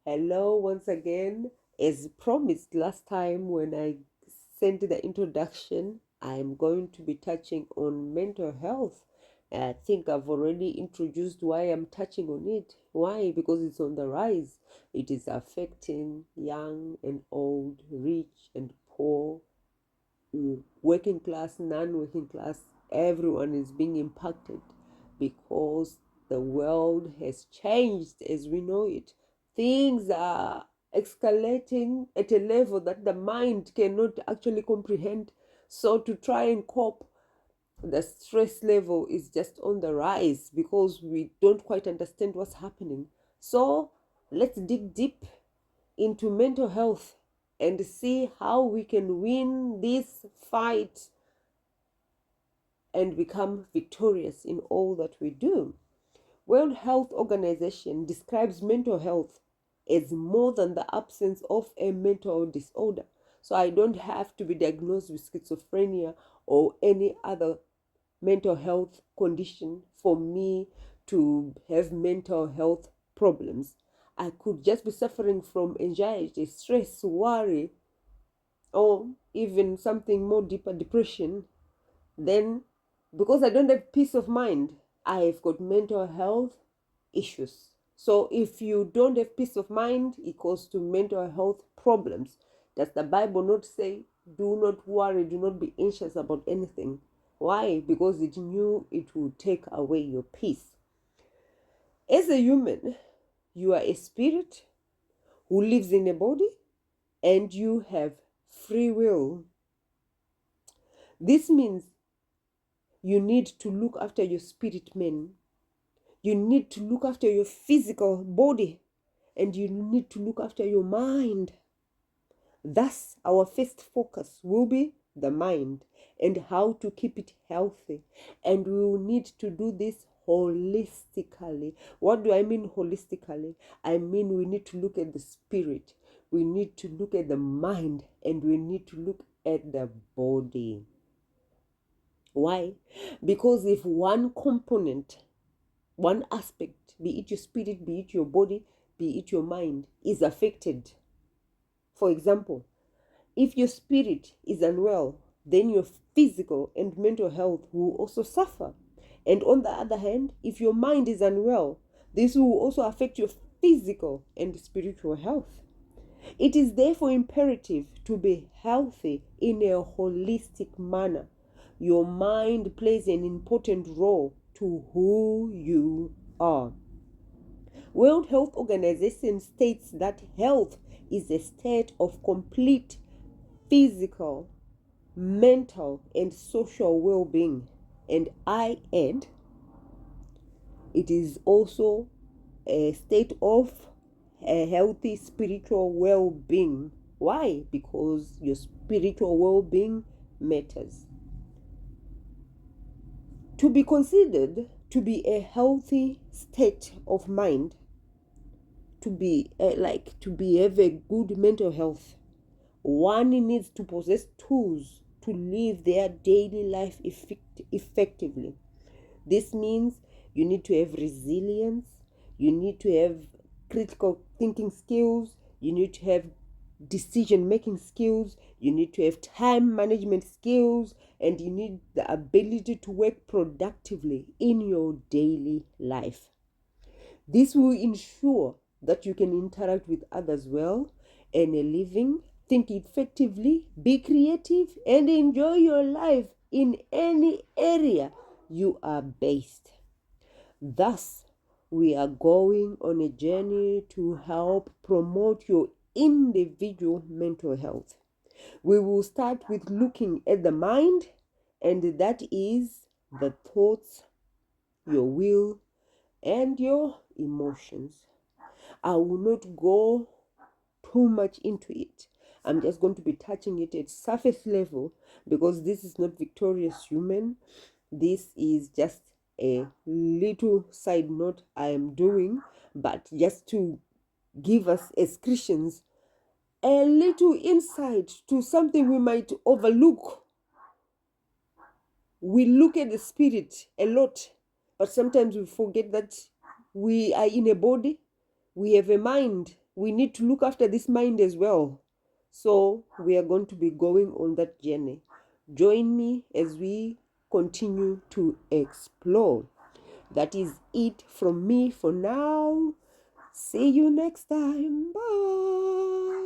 Hello once again. As promised last time when I sent the introduction, I'm going to be touching on mental health. I think I've already introduced why I'm touching on it. Why? Because it's on the rise. It is affecting young and old, rich and poor, working class, non-working class. Everyone is being impacted because the world has changed as we know it. Things are escalating at a level that the mind cannot actually comprehend. So to try and cope, the stress level is just on the rise because we don't quite understand what's happening. So let's dig deep into mental health and see how we can win this fight and become victorious in all that we do. World Health Organization describes mental health as more than the absence of a mental disorder. So I don't have to be diagnosed with schizophrenia or any other mental health condition for me to have mental health problems. I could just be suffering from anxiety, stress, worry, or even something more deeper, depression. Then, because I don't have peace of mind, I've got mental health issues. So if you don't have peace of mind, it goes to mental health problems. Does the Bible not say, do not worry, do not be anxious about anything? Why? Because it knew it would take away your peace. As a human, you are a spirit who lives in a body and you have free will. This means you need to look after your spirit man. You need to look after your physical body and you need to look after your mind. Thus, our first focus will be the mind and how to keep it healthy. And we will need to do this holistically. What do I mean holistically? I mean we need to look at the spirit, we need to look at the mind, and we need to look at the body. Why? Because if one component, one aspect, be it your spirit, be it your body, be it your mind, is affected. For example, if your spirit is unwell, then your physical and mental health will also suffer. And on the other hand, if your mind is unwell, this will also affect your physical and spiritual health. It is therefore imperative to be healthy in a holistic manner. Your mind plays an important role to who you are. World Health Organization states that health is a state of complete physical, mental, and social well-being. And I add, it is also a state of a healthy spiritual well-being. Why? Because your spiritual well-being matters. To be considered to be a healthy state of mind, to be have a good mental health, one needs to possess tools to live their daily life effectively. This means you need to have resilience, you need to have critical thinking skills, you need to have decision making skills, you need to have time management skills, and you need the ability to work productively in your daily life. This will ensure that you can interact with others well, earn a living, think effectively, be creative, and enjoy your life in any area you are based. Thus, we are going on a journey to help promote your individual mental health. We will start with looking at the mind, and that is the thoughts, your will, and your emotions. I will not go too much into it. I'm just going to be touching it at surface level because this is not victorious human. This is just a little side note I am doing, but just to give us as Christians a little insight to something we might overlook. We look at the spirit a lot, but sometimes we forget that we are in a body, we have a mind, we need to look after this mind as well. So we are going to be going on that journey. Join me as we continue to explore. That is it from me for now. See you next time. Bye.